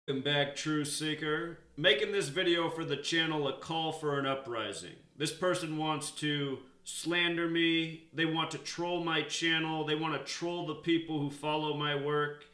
Welcome back, Truth Seeker. Making this video for the channel A Call for an Uprising. This person wants to slander me. They want to troll my channel. They want to troll the people who follow my work.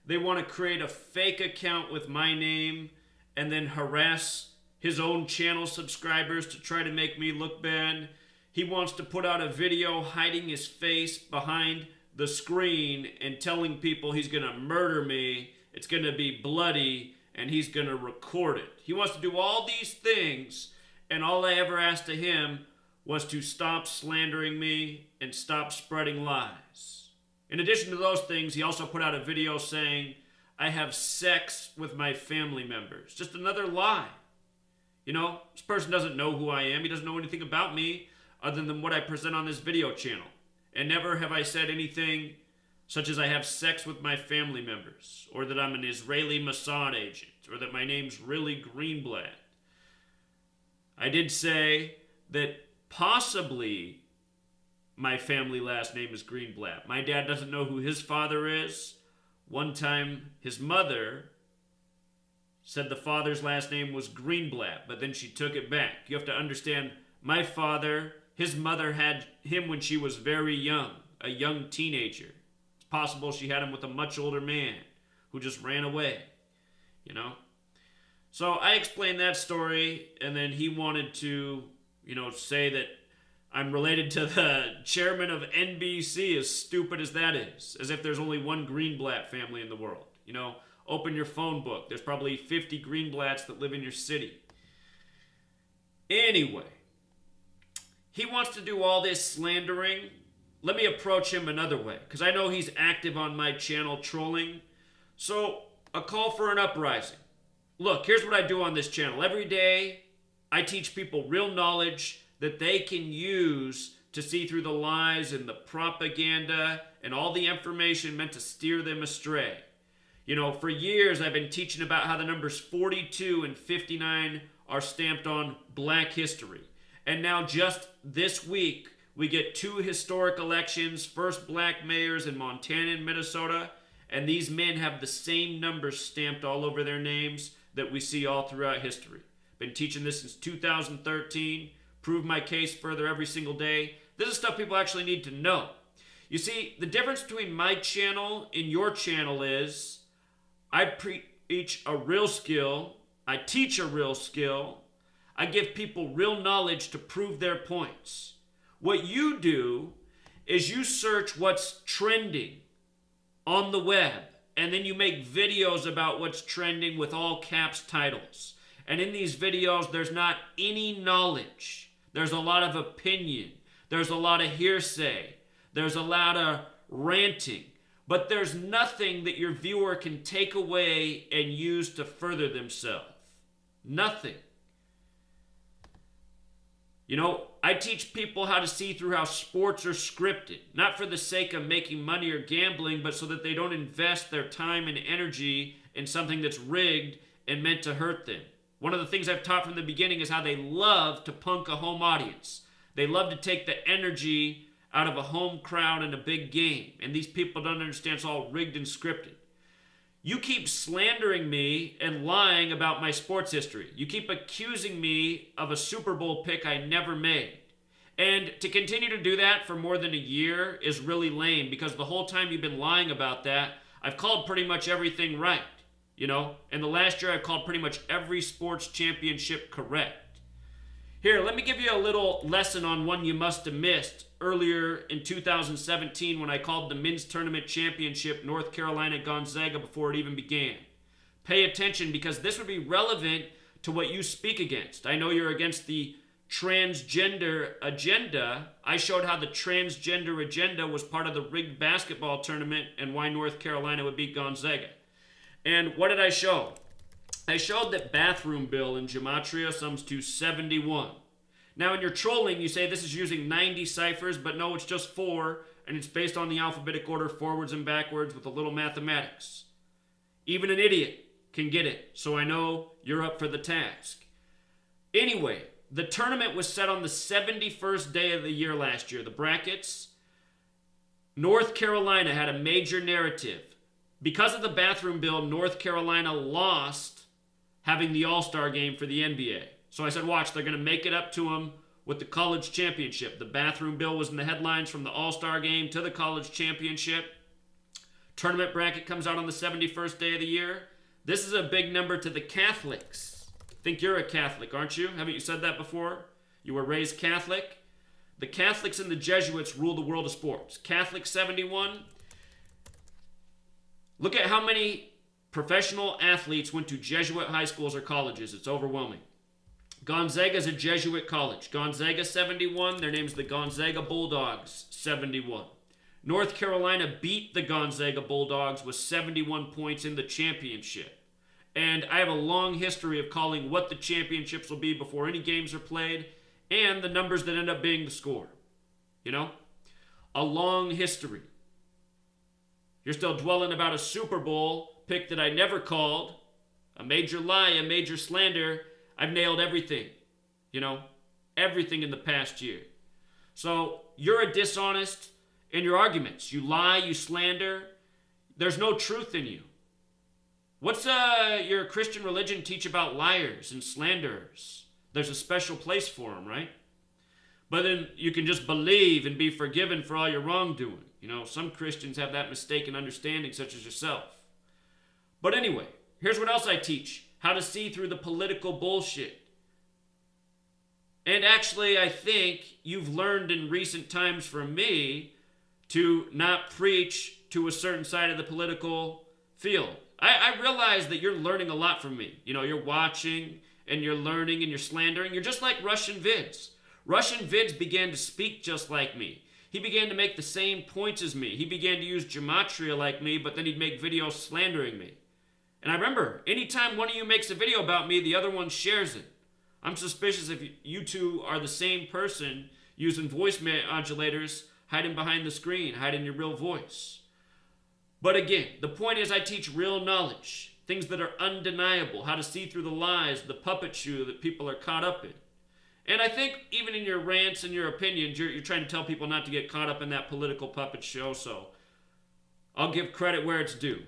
They want to create a fake account with my name and then harass his own channel subscribers to try to make me look bad. He wants to put out a video hiding his face behind the screen and telling people he's going to murder me. It's going to be bloody, and he's going to record it. He wants to do all these things, and all I ever asked of him was to stop slandering me and stop spreading lies. In addition to those things, he also put out a video saying I have sex with my family members. Just another lie. You know, this person doesn't know who I am. He doesn't know anything about me other than what I present on this video channel. And never have I said anything such as I have sex with my family members, or that I'm an Israeli Mossad agent, or that my name's really Greenblatt. I did say that possibly my family last name is Greenblatt. My dad doesn't know who his father is. One time, his mother said the father's last name was Greenblatt, but then she took it back. You have to understand, my father, his mother had him when she was very young, a young teenager. Possible she had him with a much older man who just ran away, you know? So I explained that story, and then he wanted to, say that I'm related to the chairman of NBC, as stupid as that is, as if there's only one Greenblatt family in the world. Open your phone book. There's probably 50 Greenblatts that live in your city. Anyway, he wants to do all this slandering. Let me approach him another way, because I know he's active on my channel trolling. So, a call for an uprising. Look, here's what I do on this channel. Every day, I teach people real knowledge that they can use to see through the lies and the propaganda and all the information meant to steer them astray. For years, I've been teaching about how the numbers 42 and 59 are stamped on Black history. And now just this week, we get two historic elections, first black mayors in Montana and Minnesota, and these men have the same numbers stamped all over their names that we see all throughout history. Been teaching this since 2013, prove my case further every single day. This is stuff people actually need to know. You see, the difference between my channel and your channel is I preach a real skill, I teach a real skill, I give people real knowledge to prove their points. What you do is you search what's trending on the web, and then you make videos about what's trending with all caps titles. And in these videos, there's not any knowledge. There's a lot of opinion. There's a lot of hearsay. There's a lot of ranting. But there's nothing that your viewer can take away and use to further themselves. Nothing. I teach people how to see through how sports are scripted, not for the sake of making money or gambling, but so that they don't invest their time and energy in something that's rigged and meant to hurt them. One of the things I've taught from the beginning is how they love to punk a home audience. They love to take the energy out of a home crowd in a big game, and these people don't understand it's all rigged and scripted. You keep slandering me and lying about my sports history. You keep accusing me of a Super Bowl pick I never made. And to continue to do that for more than a year is really lame, because the whole time you've been lying about that, I've called pretty much everything right. In the last year, I've called pretty much every sports championship correct. Here, let me give you a little lesson on one you must have missed earlier in 2017 when I called the men's tournament championship North Carolina Gonzaga before it even began. Pay attention, because this would be relevant to what you speak against. I know you're against the transgender agenda. I showed how the transgender agenda was part of the rigged basketball tournament and why North Carolina would beat Gonzaga. And what did I show? I showed that bathroom bill in Gematria sums to 71. Now, in your trolling, you say this is using 90 ciphers, but no, it's just 4, and it's based on the alphabetic order forwards and backwards with a little mathematics. Even an idiot can get it, so I know you're up for the task. Anyway, the tournament was set on the 71st day of the year last year. The brackets, North Carolina had a major narrative. Because of the bathroom bill, North Carolina lost having the All-Star game for the NBA. So I said, watch, they're going to make it up to them with the college championship. The bathroom bill was in the headlines from the All-Star game to the college championship. Tournament bracket comes out on the 71st day of the year. This is a big number to the Catholics. I think you're a Catholic, aren't you? Haven't you said that before? You were raised Catholic. The Catholics and the Jesuits rule the world of sports. Catholic 71. Look at how many professional athletes went to Jesuit high schools or colleges. It's overwhelming. Gonzaga is a Jesuit college. Gonzaga 71. Their name's the Gonzaga Bulldogs 71. North Carolina beat the Gonzaga Bulldogs with 71 points in the championship. And I have a long history of calling what the championships will be before any games are played and the numbers that end up being the score. You know? A long history. You're still dwelling about a Super Bowl pick that I never called. A major lie, a major slander. I've nailed everything. You know? Everything in the past year. So, you're a dishonest in your arguments. You lie, you slander. There's no truth in you. What's your Christian religion teach about liars and slanderers? There's a special place for them, right? But then you can just believe and be forgiven for all your wrongdoing. You know, some Christians have that mistaken understanding, such as yourself. But anyway, here's what else I teach. How to see through the political bullshit. And actually, I think you've learned in recent times from me to not preach to a certain side of the political field. I realize that you're learning a lot from me. You know, you're watching and you're learning and you're slandering. You're just like Russian Vids. Russian Vids began to speak just like me. He began to make the same points as me. He began to use Gematria like me, but then he'd make videos slandering me. And I remember, anytime one of you makes a video about me, the other one shares it. I'm suspicious if you two are the same person using voice modulators, hiding behind the screen, hiding your real voice. But again, the point is I teach real knowledge, things that are undeniable, how to see through the lies, the puppet show that people are caught up in. And I think even in your rants and your opinions, you're trying to tell people not to get caught up in that political puppet show, so I'll give credit where it's due.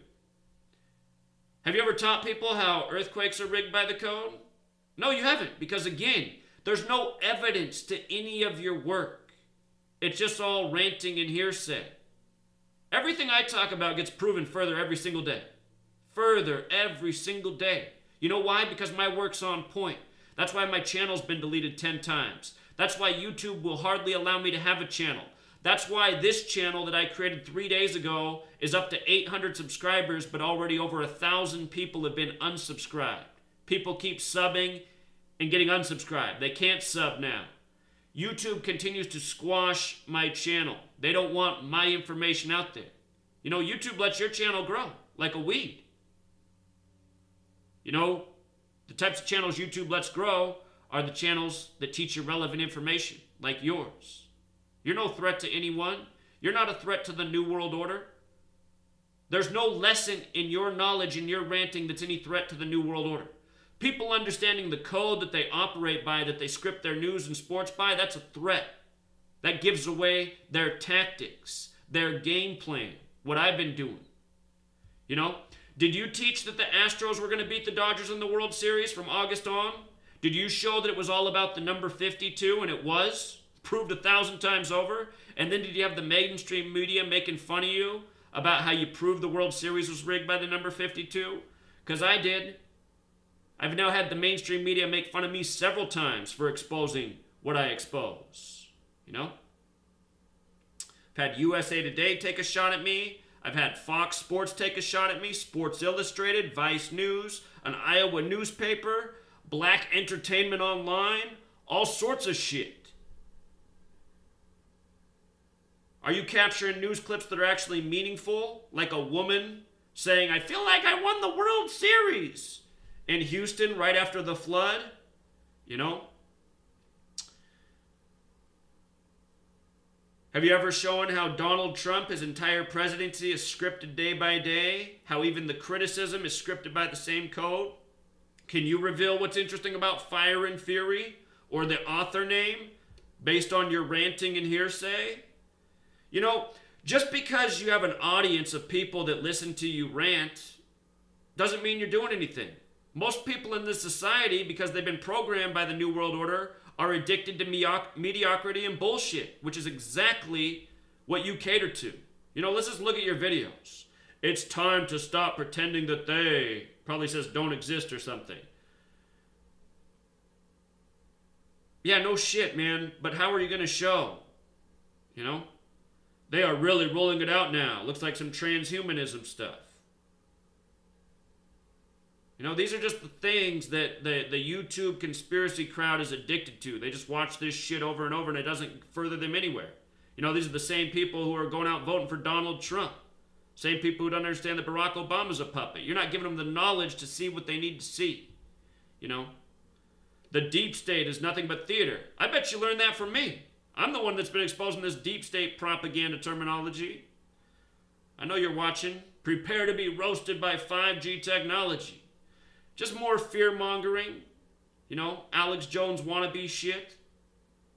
Have you ever taught people how earthquakes are rigged by the code? No, you haven't, because again, there's no evidence to any of your work. It's just all ranting and hearsay. Everything I talk about gets proven further every single day. Further every single day. You know why? Because my work's on point. That's why my channel's been deleted 10 times. That's why YouTube will hardly allow me to have a channel. That's why this channel that I created 3 days ago is up to 800 subscribers, but already over 1,000 people have been unsubscribed. People keep subbing and getting unsubscribed. They can't sub now. YouTube continues to squash my channel. They don't want my information out there. You know, YouTube lets your channel grow like a weed. You know, the types of channels YouTube lets grow are the channels that teach you relevant information, like yours. You're no threat to anyone. You're not a threat to the New World Order. There's no lesson in your knowledge and your ranting that's any threat to the New World Order. People understanding the code that they operate by, that they script their news and sports by, that's a threat. That gives away their tactics, their game plan, what I've been doing. You know, did you teach that the Astros were going to beat the Dodgers in the World Series from August on? Did you show that it was all about the number 52, and it was? Proved 1,000 times over? And then did you have the mainstream media making fun of you about how you proved the World Series was rigged by the number 52? Because I did. I've now had the mainstream media make fun of me several times for exposing what I expose. You know? I've had USA Today take a shot at me. I've had Fox Sports take a shot at me. Sports Illustrated, Vice News, an Iowa newspaper, Black Entertainment Online, all sorts of shit. Are you capturing news clips that are actually meaningful? Like a woman saying, I feel like I won the World Series in Houston right after the flood, you know? Have you ever shown how Donald Trump, his entire presidency is scripted day by day? How even the criticism is scripted by the same code? Can you reveal what's interesting about Fire and Fury or the author name based on your ranting and hearsay? You know, Just because you have an audience of people that listen to you rant doesn't mean you're doing anything. Most people in this society, because they've been programmed by the New World Order, are addicted to mediocrity and bullshit, which is exactly what you cater to. You know, let's just look at your videos. It's time to stop pretending that they, probably says don't exist or something. Yeah, no shit, man. But how are you going to show? You know? They are really rolling it out now. Looks like some transhumanism stuff. You know, these are just the things that the YouTube conspiracy crowd is addicted to. They just watch this shit over and over and it doesn't further them anywhere. You know, these are the same people who are going out voting for Donald Trump. Same people who don't understand that Barack Obama's a puppet. You're not giving them the knowledge to see what they need to see. You know? The deep state is nothing but theater. I bet you learned that from me. I'm the one that's been exposing this deep state propaganda terminology. I know you're watching. Prepare to be roasted by 5G technology. Just more fear-mongering. You know, Alex Jones wannabe shit.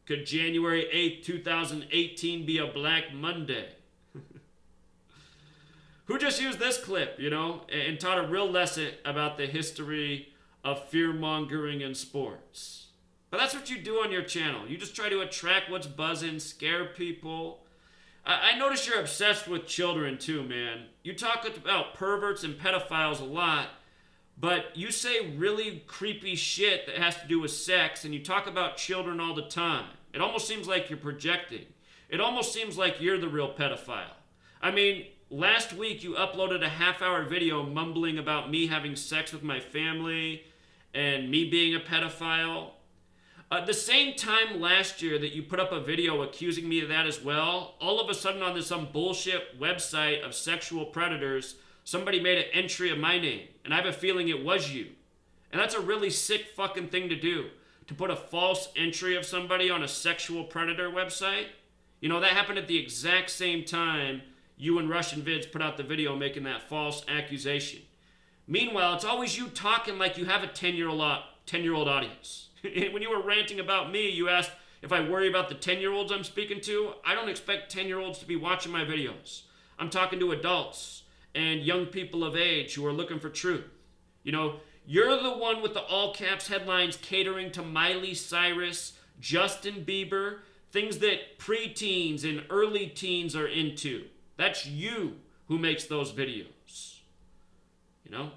Could January 8th, 2018 be a Black Monday? Who just used this clip, you know, and taught a real lesson about the history of fear-mongering in sports. But that's what you do on your channel. You just try to attract what's buzzing, scare people. I notice you're obsessed with children too, man. You talk about perverts and pedophiles a lot, but you say really creepy shit that has to do with sex, and you talk about children all the time. It almost seems like you're projecting. It almost seems like you're the real pedophile. I mean, last week you uploaded a half-hour video mumbling about me having sex with my family and me being a pedophile. The same time last year that you put up a video accusing me of that as well, all of a sudden on some bullshit website of sexual predators, somebody made an entry of my name, and I have a feeling it was you. And that's a really sick fucking thing to do, to put a false entry of somebody on a sexual predator website. You know, that happened at the exact same time you and Russian Vids put out the video making that false accusation. Meanwhile, it's always you talking like you have a 10-year-old audience. When you were ranting about me, you asked if I worry about the 10-year-olds I'm speaking to. I don't expect 10-year-olds to be watching my videos. I'm talking to adults and young people of age who are looking for truth. You know, you're the one with the all-caps headlines catering to Miley Cyrus, Justin Bieber, things that preteens and early teens are into. That's you who makes those videos. You know?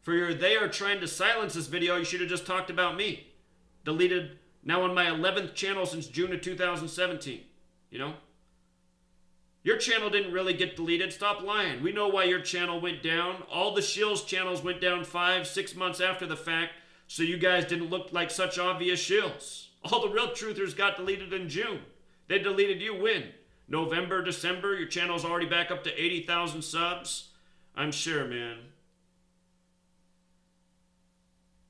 For your they are trying to silence this video, you should have just talked about me. Deleted now on my 11th channel since June of 2017. You know? Your channel didn't really get deleted. Stop lying. We know why your channel went down. All the shills channels went down 5-6 months after the fact, so you guys didn't look like such obvious shills. All the real truthers got deleted in June. They deleted you when? November, December, your channel's already back up to 80,000 subs. I'm sure, man.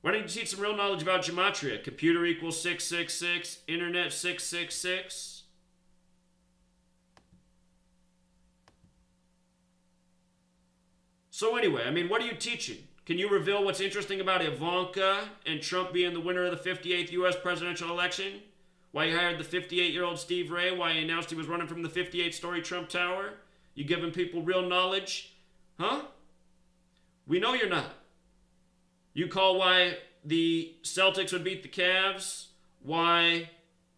Why don't you teach some real knowledge about Gematria? Computer equals 666, internet 666. So anyway, I mean, what are you teaching? Can you reveal what's interesting about Ivanka and Trump being the winner of the 58th U.S. presidential election? Why he hired the 58-year-old Steve Ray? Why he announced he was running from the 58-story Trump Tower? You giving people real knowledge? Huh? We know you're not. You call why the Celtics would beat the Cavs, why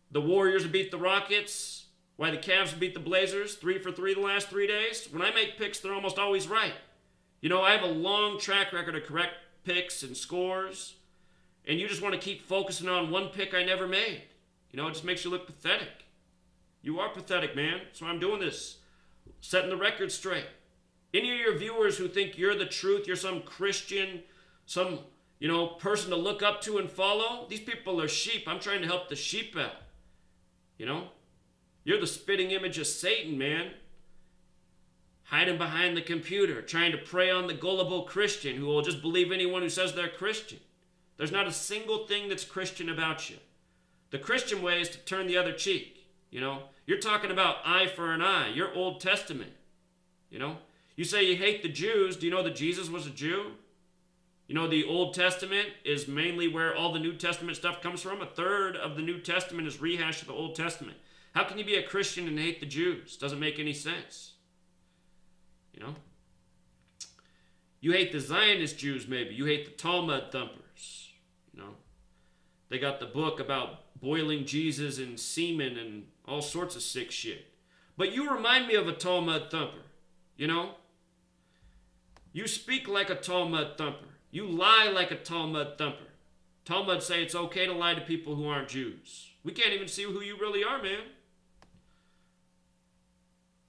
the Warriors would beat the Rockets, why the Cavs would beat the Blazers, 3 for 3 the last 3 days. When I make picks, they're almost always right. You know, I have a long track record of correct picks and scores, and you just want to keep focusing on one pick I never made. You know, it just makes you look pathetic. You are pathetic, man. That's why I'm doing this. Setting the record straight. Any of your viewers who think you're the truth, you're some Christian, some, you know, person to look up to and follow, these people are sheep. I'm trying to help the sheep out. You know? You're the spitting image of Satan, man. Hiding behind the computer, trying to prey on the gullible Christian who will just believe anyone who says they're Christian. There's not a single thing that's Christian about you. The Christian way is to turn the other cheek. You know, you're talking about eye for an eye. You're Old Testament. You know, you say you hate the Jews. Do you know that Jesus was a Jew? You know, the Old Testament is mainly where all the New Testament stuff comes from. A third of the New Testament is rehashed of the Old Testament. How can you be a Christian and hate the Jews? Doesn't make any sense. You know? You hate the Zionist Jews, maybe. You hate the Talmud thumpers. You know? They got the book about boiling Jesus in semen and all sorts of sick shit. But you remind me of a Talmud thumper. You know? You speak like a Talmud thumper. You lie like a Talmud thumper. Talmud say it's okay to lie to people who aren't Jews. We can't even see who you really are, man.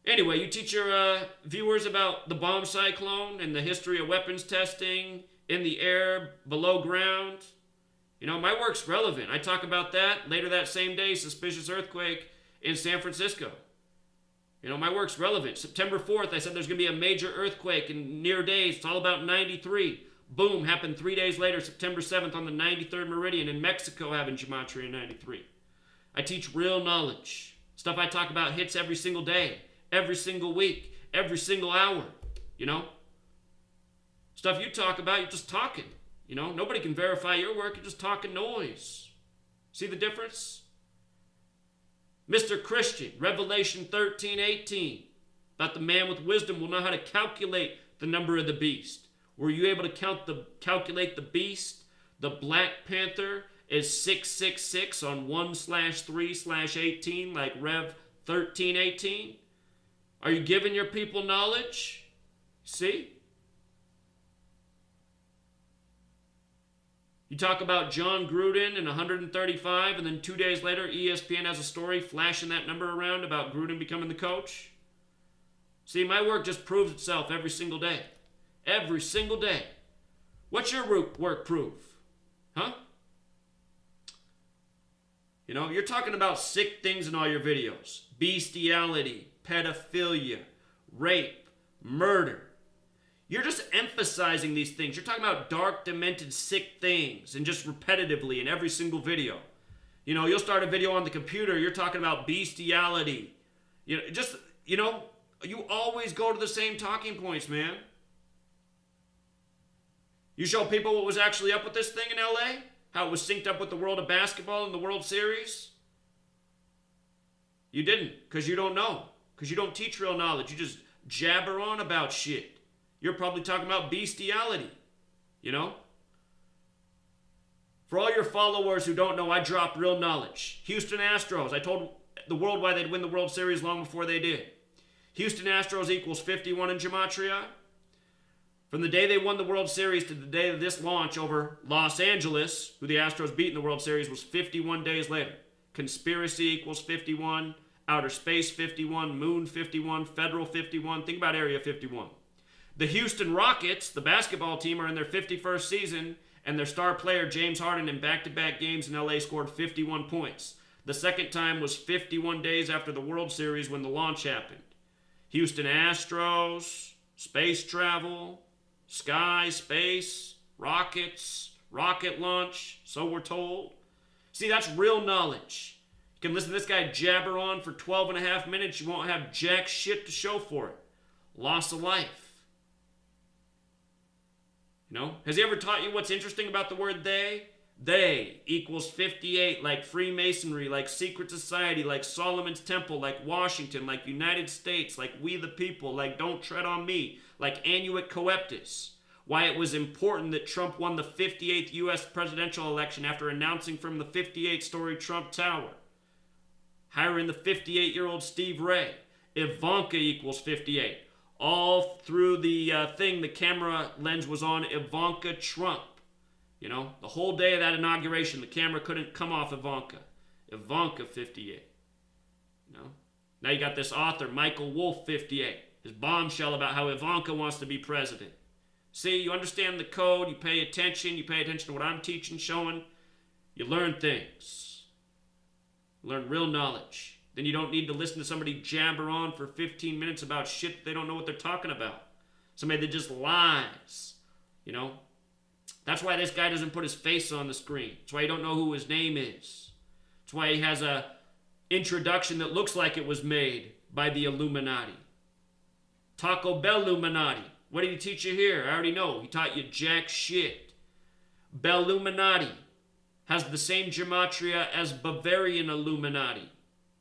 Anyway, you teach your viewers about the bomb cyclone and the history of weapons testing in the air, below ground. You know, my work's relevant. I talk about that. Later that same day, suspicious earthquake in San Francisco. You know, my work's relevant. September 4th, I said there's going to be a major earthquake in near days. It's all about 93. Boom, happened 3 days later, September 7th on the 93rd meridian in Mexico, having Gematria 93. I teach real knowledge. Stuff I talk about hits every single day, every single week, every single hour, you know? Stuff you talk about, you're just talking, you know? Nobody can verify your work, you're just talking noise. See the difference? Mr. Christian, Revelation 13:18, about the man with wisdom will know how to calculate the number of the beast. Were you able to calculate the beast? The Black Panther is 666 on 1/3/18, like Rev 13:18. Are you giving your people knowledge? See? You talk about John Gruden and 135, and then 2 days later, ESPN has a story flashing that number around about Gruden becoming the coach. See, my work just proves itself every single day. Every single day. What's your work prove? Huh? You know, you're talking about sick things in all your videos. Bestiality, pedophilia, rape, murder. You're just emphasizing these things. You're talking about dark, demented, sick things, and just repetitively in every single video. You know, you'll start a video on the computer, you're talking about bestiality. You know, just, you know, you always go to the same talking points, man. You show people what was actually up with this thing in LA? How it was synced up with the world of basketball and the World Series? You didn't, because you don't know. Because you don't teach real knowledge. You just jabber on about shit. You're probably talking about bestiality, you know? For all your followers who don't know, I drop real knowledge. Houston Astros, I told the world why they'd win the World Series long before they did. Houston Astros equals 51 in Gematria. From the day they won the World Series to the day of this launch over Los Angeles, who the Astros beat in the World Series, was 51 days later. Conspiracy equals 51, outer space 51, moon 51, federal 51. Think about Area 51. The Houston Rockets, the basketball team, are in their 51st season, and their star player, James Harden, in back-to-back games in LA scored 51 points. The second time was 51 days after the World Series when the launch happened. Houston Astros, space travel, sky, space, rockets, rocket launch, so we're told. See, that's real knowledge. You can listen to this guy jabber on for 12 and a half minutes. You won't have jack shit to show for it. Loss of life. You know? Has he ever taught you what's interesting about the word they? They equals 58, like Freemasonry, like secret society, like Solomon's Temple, like Washington, like United States, like we the people, like don't tread on me, like Annuit Coeptus. Why it was important that Trump won the 58th U.S. presidential election after announcing from the 58-story Trump Tower. Hiring the 58-year-old Steve Ray. Ivanka equals 58. All through the thing, the camera lens was on Ivanka Trump. You know, the whole day of that inauguration, the camera couldn't come off Ivanka. Ivanka 58. You know? Now you got this author, Michael Wolff 58. His bombshell about how Ivanka wants to be president. See, you understand the code, you pay attention to what I'm teaching, showing. You learn things. You learn real knowledge. Then you don't need to listen to somebody jabber on for 15 minutes about shit they don't know what they're talking about. Somebody that just lies. You know? That's why this guy doesn't put his face on the screen. That's why you don't know who his name is. That's why he has a introduction that looks like it was made by the Illuminati. Taco Bell Illuminati. What did he teach you here? I already know. He taught you jack shit. Belluminati has the same gematria as Bavarian Illuminati,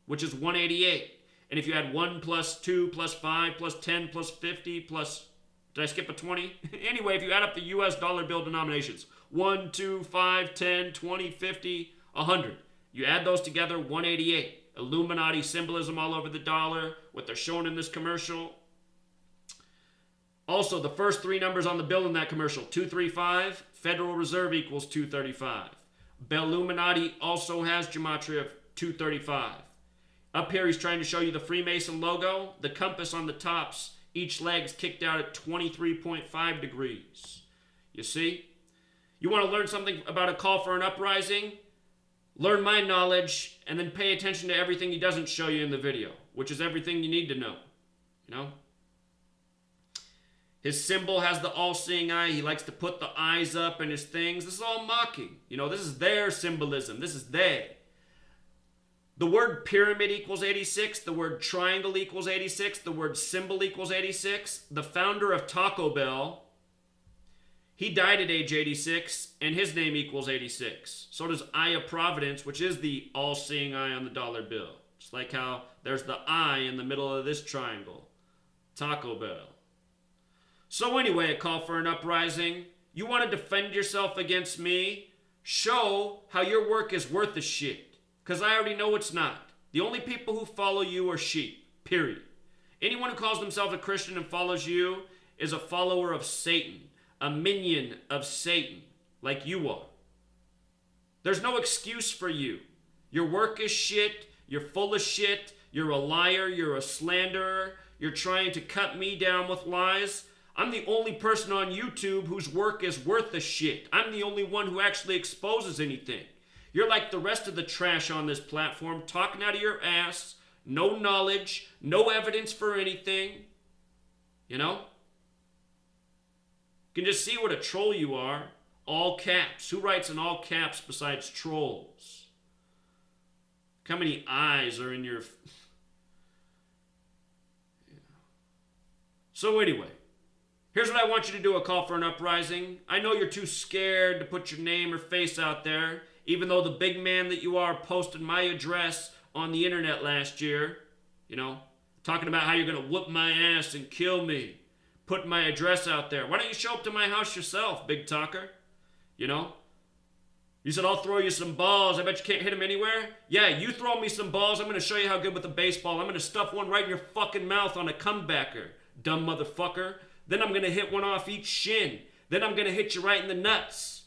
which is 188. And if you add 1 plus 2 plus 5 plus 10 plus 50 plus... Did I skip a 20? Anyway, if you add up the US dollar bill denominations, 1, 2, 5, 10, 20, 50, 100. You add those together, 188. Illuminati symbolism all over the dollar, what they're showing in this commercial. Also, the first three numbers on the bill in that commercial, 235, Federal Reserve equals 235. Belluminati also has gematria of 235. Up here, he's trying to show you the Freemason logo. The compass on the tops, each leg's kicked out at 23.5 degrees. You see? You want to learn something about a call for an uprising? Learn my knowledge, and then pay attention to everything he doesn't show you in the video, which is everything you need to know. You know? His symbol has the all-seeing eye. He likes to put the eyes up in his things. This is all mocking. You know, this is their symbolism. This is they. The word pyramid equals 86. The word triangle equals 86. The word symbol equals 86. The founder of Taco Bell, he died at age 86, and his name equals 86. So does Eye of Providence, which is the all-seeing eye on the dollar bill. Just like how there's the eye in the middle of this triangle. Taco Bell. So anyway, a call for an uprising. You want to defend yourself against me? Show how your work is worth a shit. Because I already know it's not. The only people who follow you are sheep. Period. Anyone who calls themselves a Christian and follows you is a follower of Satan. A minion of Satan. Like you are. There's no excuse for you. Your work is shit. You're full of shit. You're a liar. You're a slanderer. You're trying to cut me down with lies. I'm the only person on YouTube whose work is worth a shit. I'm the only one who actually exposes anything. You're like the rest of the trash on this platform, talking out of your ass, no knowledge, no evidence for anything. You know? You can just see what a troll you are. All caps. Who writes in all caps besides trolls? Look how many eyes are in your... So anyway, here's what I want you to do, a call for an uprising. I know you're too scared to put your name or face out there, even though the big man that you are posted my address on the internet last year, you know, talking about how you're going to whoop my ass and kill me, putting my address out there. Why don't you show up to my house yourself, big talker? You know? You said, I'll throw you some balls. I bet you can't hit them anywhere. Yeah, you throw me some balls. I'm going to show you how good with a baseball. I'm going to stuff one right in your fucking mouth on a comebacker, dumb motherfucker. Then I'm going to hit one off each shin. Then I'm going to hit you right in the nuts.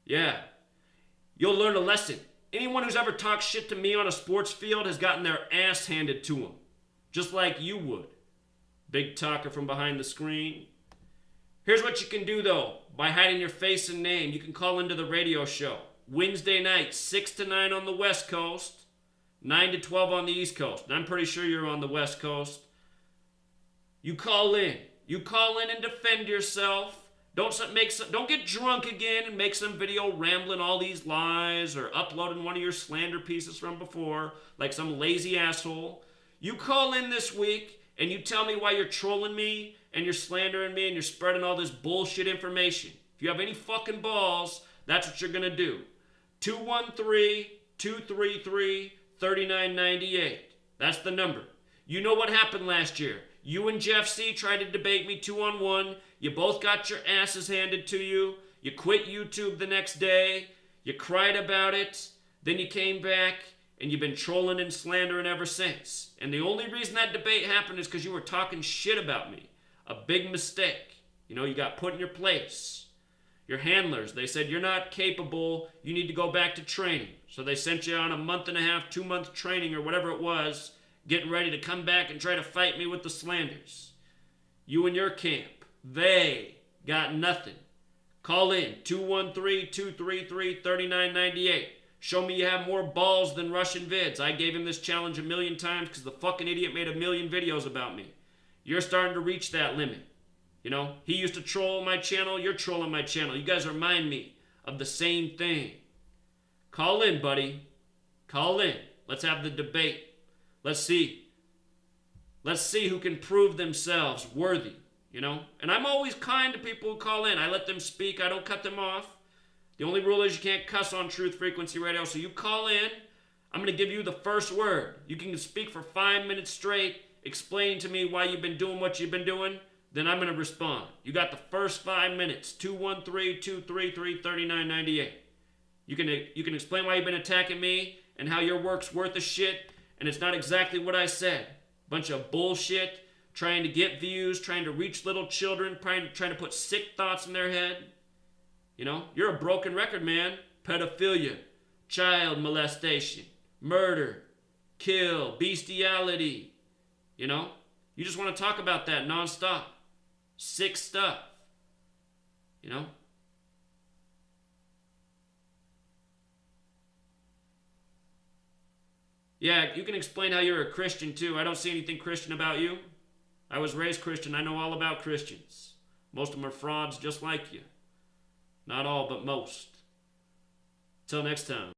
Yeah. You'll learn a lesson. Anyone who's ever talked shit to me on a sports field has gotten their ass handed to them. Just like you would. Big talker from behind the screen. Here's what you can do, though. By hiding your face and name, you can call into the radio show. Wednesday night, 6 to 9 on the West Coast. 9 to 12 on the East Coast. And I'm pretty sure you're on the West Coast. You call in. You call in and defend yourself. Don't get drunk again and make some video rambling all these lies or uploading one of your slander pieces from before like some lazy asshole. You call in this week and you tell me why you're trolling me and you're slandering me and you're spreading all this bullshit information. If you have any fucking balls, that's what you're going to do. 213-233-3998. That's the number. You know what happened last year. You and Jeff C. tried to debate me 2-on-1. You both got your asses handed to you. You quit YouTube the next day. You cried about it. Then you came back, and you've been trolling and slandering ever since. And the only reason that debate happened is because you were talking shit about me. A big mistake. You know, you got put in your place. Your handlers, they said, you're not capable. You need to go back to training. So they sent you on a 1.5, 2-month training or whatever it was, getting ready to come back and try to fight me with the slanders. You and your camp, they got nothing. Call in 213-233-3998. Show me you have more balls than Russian vids. I gave him this challenge 1,000,000 times because the fucking idiot made 1,000,000 videos about me. You're starting to reach that limit. You know, he used to troll my channel. You're trolling my channel. You guys remind me of the same thing. Call in, buddy. Call in. Let's have the debate. Let's see. Let's see who can prove themselves worthy, you know? And I'm always kind to people who call in. I let them speak. I don't cut them off. The only rule is you can't cuss on Truth Frequency Radio. So you call in. I'm going to give you the first word. You can speak for 5 minutes straight, explain to me why you've been doing what you've been doing. Then I'm going to respond. You got the first 5 minutes. 213-233-3998. You can explain why you've been attacking me and how your work's worth of shit and it's not exactly what I said. Bunch of bullshit, trying to get views, trying to reach little children, trying to put sick thoughts in their head. You know, you're a broken record, man. Pedophilia, child molestation, murder, kill, bestiality. You know, you just want to talk about that nonstop. Sick stuff. You know? Yeah, you can explain how you're a Christian too. I don't see anything Christian about you. I was raised Christian. I know all about Christians. Most of them are frauds just like you. Not all, but most. Till next time.